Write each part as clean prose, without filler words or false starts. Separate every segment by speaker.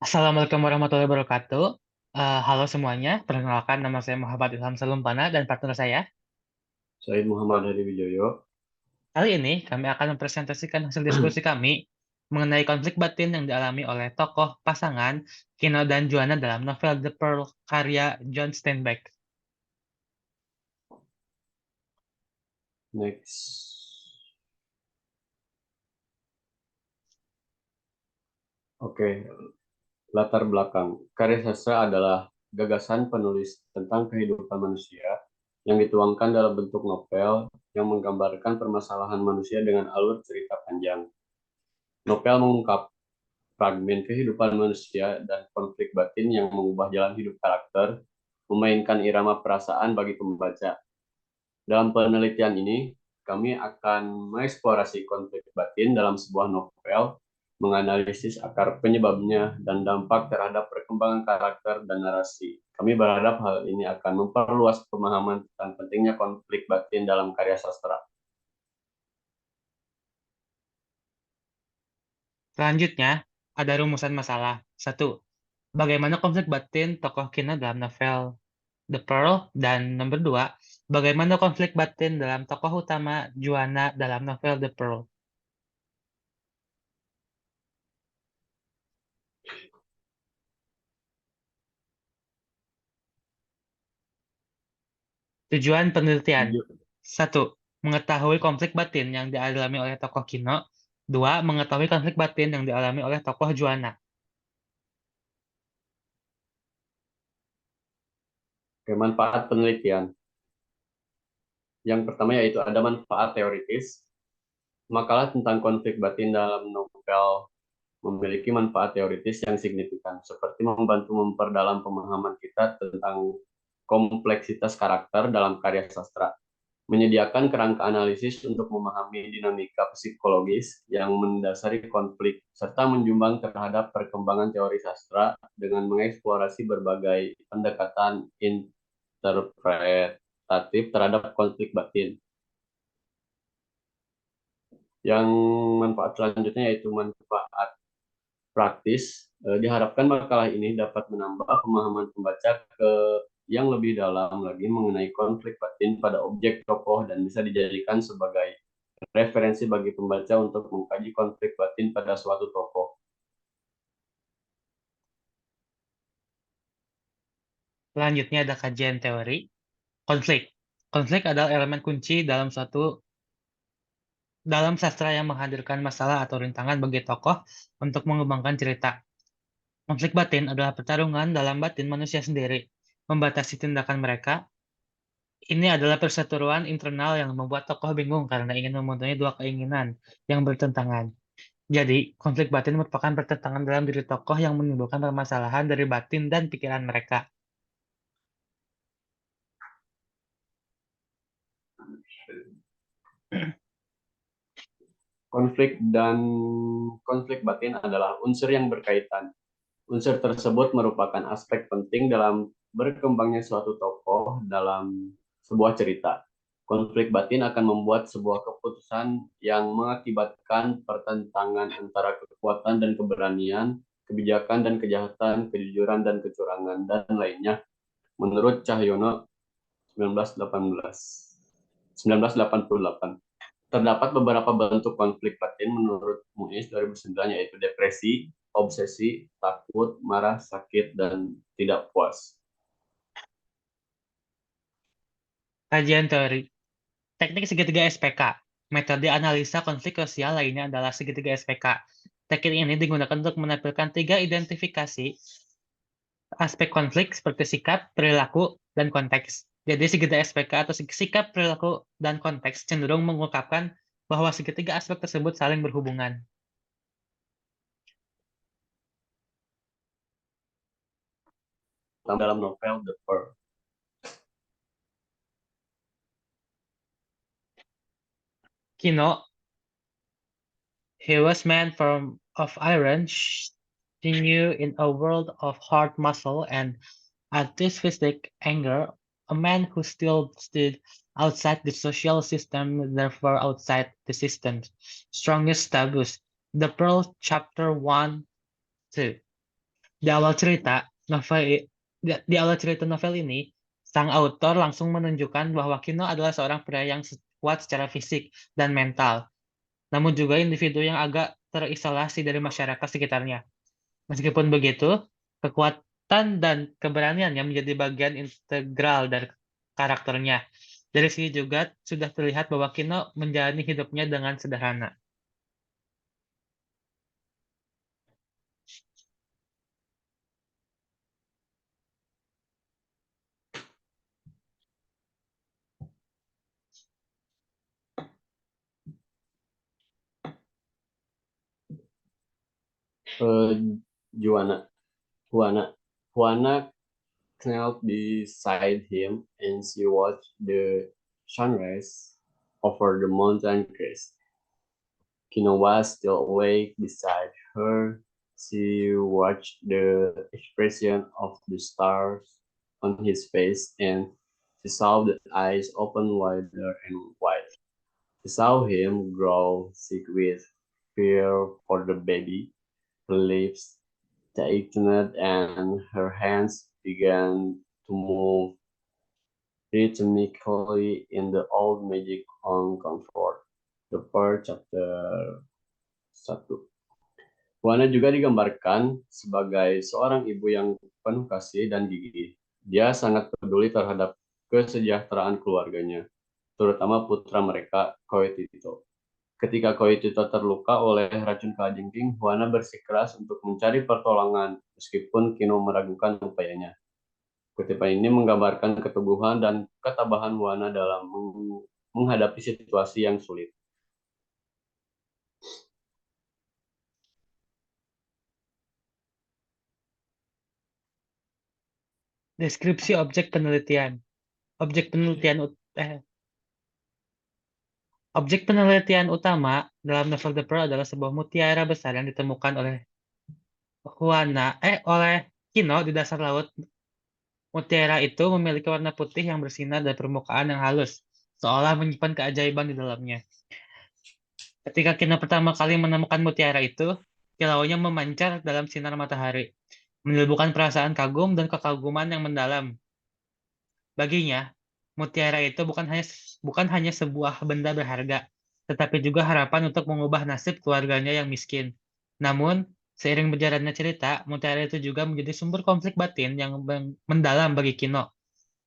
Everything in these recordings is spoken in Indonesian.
Speaker 1: Assalamualaikum warahmatullahi wabarakatuh. Halo semuanya, perkenalkan nama saya Muhammad Ilham Salumpana dan partner saya.
Speaker 2: Saya Muhammad Hadi Wijoyo.
Speaker 1: Kali ini kami akan mempresentasikan hasil diskusi kami mengenai konflik batin yang dialami oleh tokoh pasangan Kino dan Juana dalam novel The Pearl karya John Steinbeck.
Speaker 2: Next. Oke, latar belakang. Karya sastra adalah gagasan penulis tentang kehidupan manusia yang dituangkan dalam bentuk novel yang menggambarkan permasalahan manusia dengan alur cerita panjang. Novel mengungkap fragmen kehidupan manusia dan konflik batin yang mengubah jalan hidup karakter, memainkan irama perasaan bagi pembaca. Dalam penelitian ini, kami akan mengeksplorasi konflik batin dalam sebuah novel, menganalisis akar penyebabnya, dan dampak terhadap perkembangan karakter dan narasi. Kami berharap hal ini akan memperluas pemahaman tentang pentingnya konflik batin dalam karya sastra.
Speaker 1: Selanjutnya, ada rumusan masalah. Satu, bagaimana konflik batin tokoh Kino dalam novel The Pearl, dan nomor dua, bagaimana konflik batin dalam tokoh utama Juana dalam novel The Pearl. Tujuan penelitian. Satu, mengetahui konflik batin yang dialami oleh tokoh Kino. Dua, mengetahui konflik batin yang dialami oleh tokoh Juana.
Speaker 2: Manfaat penelitian. Yang pertama yaitu ada manfaat teoritis. Makalah tentang konflik batin dalam novel memiliki manfaat teoritis yang signifikan, seperti membantu memperdalam pemahaman kita tentang kompleksitas karakter dalam karya sastra, menyediakan kerangka analisis untuk memahami dinamika psikologis yang mendasari konflik, serta menjumbang terhadap perkembangan teori sastra dengan mengeksplorasi berbagai pendekatan interpretatif terhadap konflik batin. Yang manfaat selanjutnya yaitu manfaat praktis. Diharapkan makalah ini dapat menambah pemahaman pembaca ke yang lebih dalam lagi mengenai konflik batin pada objek tokoh dan bisa dijadikan sebagai referensi bagi pembaca untuk mengkaji konflik batin pada suatu tokoh.
Speaker 1: Selanjutnya ada kajian teori. Konflik. Konflik adalah elemen kunci dalam sastra yang menghadirkan masalah atau rintangan bagi tokoh untuk mengembangkan cerita. Konflik batin adalah pertarungan dalam batin manusia sendiri, membatasi tindakan mereka. Ini adalah perseteruan internal yang membuat tokoh bingung karena ingin memenuhi dua keinginan yang bertentangan. Jadi, konflik batin merupakan pertentangan dalam diri tokoh yang menimbulkan permasalahan dari batin dan pikiran mereka.
Speaker 2: Konflik dan konflik batin adalah unsur yang berkaitan. Unsur tersebut merupakan aspek penting dalam berkembangnya suatu tokoh dalam sebuah cerita. Konflik batin akan membuat sebuah keputusan yang mengakibatkan pertentangan antara kekuatan dan keberanian, kebijakan dan kejahatan, kejujuran dan kecurangan, dan lainnya. Menurut Cahyono 1988. Terdapat beberapa bentuk konflik batin menurut Muiz 2009, yaitu depresi, obsesi, takut, marah, sakit, dan tidak puas.
Speaker 1: Kajian teori. Teknik segitiga SPK. Metode analisa konflik sosial lainnya adalah segitiga SPK. Teknik ini digunakan untuk menampilkan tiga identifikasi aspek konflik seperti sikap, perilaku, dan konteks. Jadi segitiga SPK atau sikap, perilaku, dan konteks cenderung mengungkapkan bahwa segitiga aspek tersebut saling berhubungan.
Speaker 2: Dalam novel The Pearl.
Speaker 1: Kino, he was man of iron, sinew in a world of hard muscle and artistic anger, a man who still stood outside the social system, therefore outside the system's strongest taboos. The Pearl, Chapter 1, 2. Di awal cerita di awal cerita novel ini, sang autor langsung menunjukkan bahwa Kino adalah seorang pria yang kuat secara fisik dan mental, namun juga individu yang agak terisolasi dari masyarakat sekitarnya. Meskipun begitu, kekuatan dan keberaniannya menjadi bagian integral dari karakternya. Dari sini juga sudah terlihat bahwa Kino menjalani hidupnya dengan sederhana.
Speaker 2: Eh, Juana, Juana, Juana knelt beside him and she watched the sunrise over the mountain crest. Kino was still awake beside her. She watched the expression of the stars on his face and she saw the eyes open wider and wider. She saw him grow sick with fear for the baby. Her lips tightened and her hands began to move rhythmically in the old magic on comfort. The first chapter 1. Wana juga digambarkan sebagai seorang ibu yang penuh kasih dan gigih. Dia sangat peduli terhadap kesejahteraan keluarganya, terutama putra mereka, Koitito. Ketika Koitito terluka oleh racun kalajengking, Wana bersikeras untuk mencari pertolongan, meskipun Kino meragukan upayanya. Kutipan ini menggambarkan keteguhan dan ketabahan Wana dalam menghadapi situasi yang sulit.
Speaker 1: Deskripsi objek penelitian. Objek penelitian objek penelitian utama dalam novel The Pearl adalah sebuah mutiara besar yang ditemukan oleh Kino di dasar laut. Mutiara itu memiliki warna putih yang bersinar dan permukaan yang halus, seolah menyimpan keajaiban di dalamnya. Ketika Kino pertama kali menemukan mutiara itu, kilaunya memancar dalam sinar matahari, menimbulkan perasaan kagum dan kekaguman yang mendalam. Baginya, mutiara itu bukan hanya sebuah benda berharga, tetapi juga harapan untuk mengubah nasib keluarganya yang miskin. Namun, seiring berjalannya cerita, mutiara itu juga menjadi sumber konflik batin yang mendalam bagi Kino.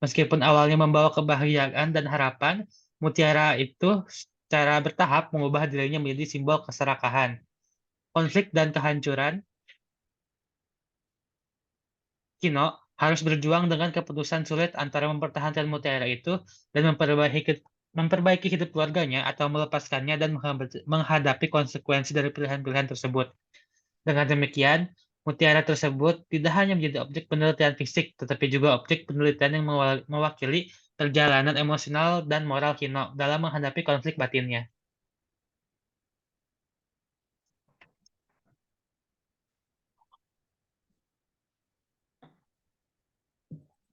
Speaker 1: Meskipun awalnya membawa kebahagiaan dan harapan, mutiara itu secara bertahap mengubah dirinya menjadi simbol keserakahan, konflik dan kehancuran. Kino harus berjuang dengan keputusan sulit antara mempertahankan mutiara itu dan memperbaiki hidup keluarganya atau melepaskannya dan menghadapi konsekuensi dari pilihan-pilihan tersebut. Dengan demikian, mutiara tersebut tidak hanya menjadi objek penelitian fisik, tetapi juga objek penelitian yang mewakili perjalanan emosional dan moral Kino dalam menghadapi konflik batinnya.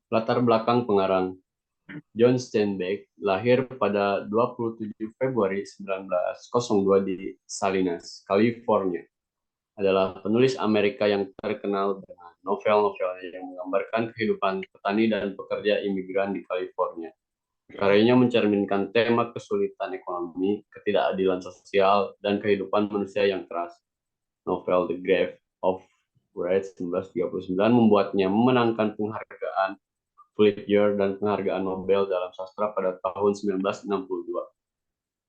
Speaker 2: Latar belakang pengarang John Steinbeck lahir pada 27 Februari 1902 di Salinas, California. Adalah penulis Amerika yang terkenal dengan novel-novelnya yang menggambarkan kehidupan petani dan pekerja imigran di California. Karyanya mencerminkan tema kesulitan ekonomi, ketidakadilan sosial, dan kehidupan manusia yang keras. Novel The Grave of Wright 1939 membuatnya memenangkan penghargaan Pulitzer dan penghargaan Nobel dalam sastra pada tahun 1962.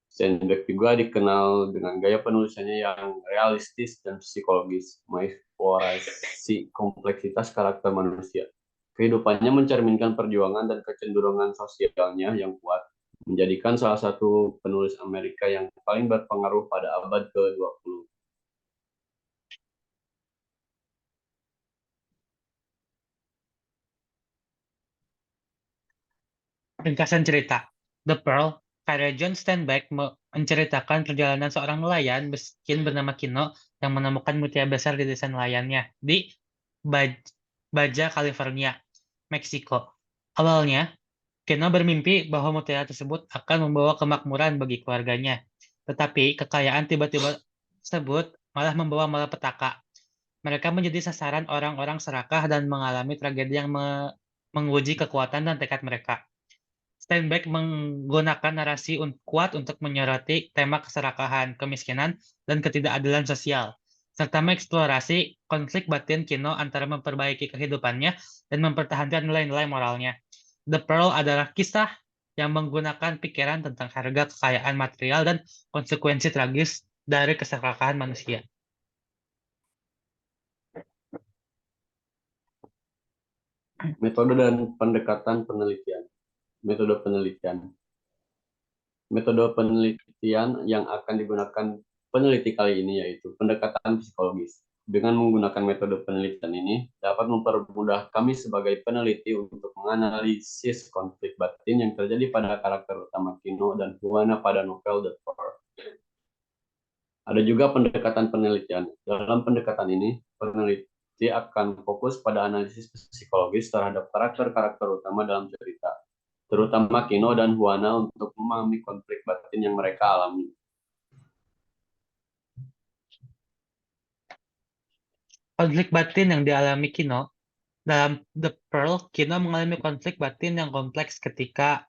Speaker 2: Steinbeck juga dikenal dengan gaya penulisannya yang realistis dan psikologis, mengeksplorasi kompleksitas karakter manusia. Kehidupannya mencerminkan perjuangan dan kecenderungan sosialnya yang kuat, menjadikan salah satu penulis Amerika yang paling berpengaruh pada abad ke-20.
Speaker 1: Ringkasan cerita. The Pearl, karya John Steinbeck menceritakan perjalanan seorang nelayan miskin bernama Kino yang menemukan mutiara besar di desa nelayannya di Baja, California, Meksiko. Awalnya, Kino bermimpi bahwa mutiara tersebut akan membawa kemakmuran bagi keluarganya. Tetapi kekayaan tiba-tiba tersebut malah membawa malapetaka. Mereka menjadi sasaran orang-orang serakah dan mengalami tragedi yang menguji kekuatan dan tekad mereka. Steinbeck menggunakan narasi kuat untuk menyoroti tema keserakahan, kemiskinan, dan ketidakadilan sosial, serta mengeksplorasi konflik batin Kino antara memperbaiki kehidupannya dan mempertahankan nilai-nilai moralnya. The Pearl adalah kisah yang menggunakan pikiran tentang harga kekayaan material dan konsekuensi tragis dari keserakahan manusia.
Speaker 2: Metode dan pendekatan penelitian. Metode penelitian. Metode penelitian yang akan digunakan peneliti kali ini yaitu pendekatan psikologis. Dengan menggunakan metode penelitian ini dapat mempermudah kami sebagai peneliti untuk menganalisis konflik batin yang terjadi pada karakter utama Kino dan Juana pada novel The Pearl. Ada juga pendekatan penelitian. Dalam pendekatan ini, peneliti akan fokus pada analisis psikologis terhadap karakter-karakter utama dalam cerita, terutama Kino dan Juana untuk memahami konflik batin yang mereka alami.
Speaker 1: Konflik batin yang dialami Kino dalam The Pearl, Kino mengalami konflik batin yang kompleks ketika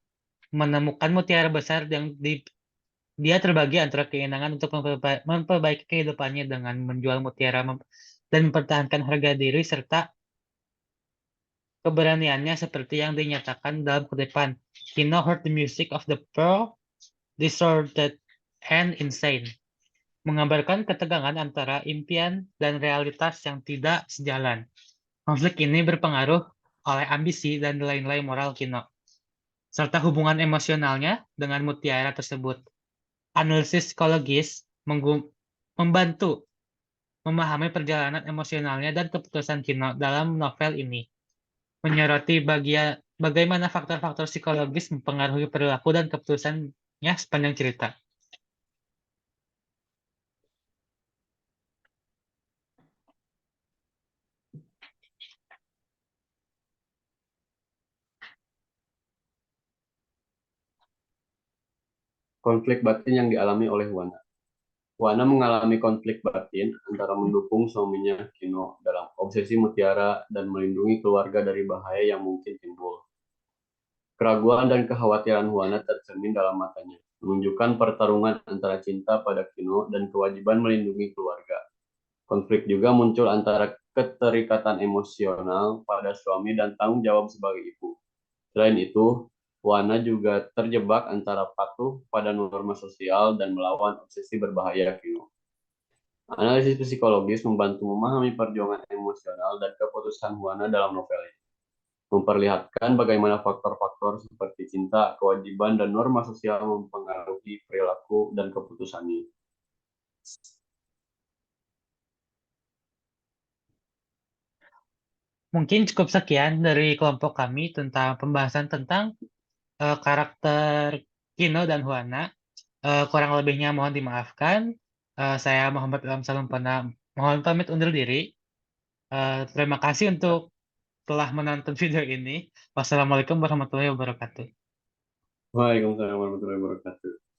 Speaker 1: menemukan mutiara besar yang dia terbagi antara keinginan untuk memperbaiki kehidupannya dengan menjual mutiara dan mempertahankan harga diri serta keberaniannya seperti yang dinyatakan dalam kutipan Kino heard the music of the pearl, distorted and insane, menggambarkan ketegangan antara impian dan realitas yang tidak sejalan. Konflik ini berpengaruh oleh ambisi dan nilai-nilai moral Kino, serta hubungan emosionalnya dengan mutiara tersebut. Analisis psikologis membantu memahami perjalanan emosionalnya dan keputusan Kino dalam novel ini, menyoroti bagaimana faktor-faktor psikologis mempengaruhi perilaku dan keputusannya sepanjang cerita.
Speaker 2: Konflik batin yang dialami oleh Juana. Juana mengalami konflik batin antara mendukung suaminya Kino dalam obsesi mutiara dan melindungi keluarga dari bahaya yang mungkin timbul. Keraguan dan kekhawatiran Juana tercermin dalam matanya, menunjukkan pertarungan antara cinta pada Kino dan kewajiban melindungi keluarga. Konflik juga muncul antara keterikatan emosional pada suami dan tanggung jawab sebagai ibu. Selain itu, Juana juga terjebak antara patuh pada norma sosial dan melawan obsesi berbahaya Kino. Analisis psikologis membantu memahami perjuangan emosional dan keputusan Juana dalam novel ini, memperlihatkan bagaimana faktor-faktor seperti cinta, kewajiban, dan norma sosial mempengaruhi perilaku dan keputusannya.
Speaker 1: Mungkin cukup sekian dari kelompok kami tentang pembahasan tentang karakter Kino dan Juana. Kurang lebihnya mohon dimaafkan. Saya Muhammad Ilham Salam mohon pamit undur diri. Terima kasih untuk telah menonton video ini. Wassalamualaikum warahmatullahi wabarakatuh.
Speaker 2: Waalaikumsalam warahmatullahi wabarakatuh.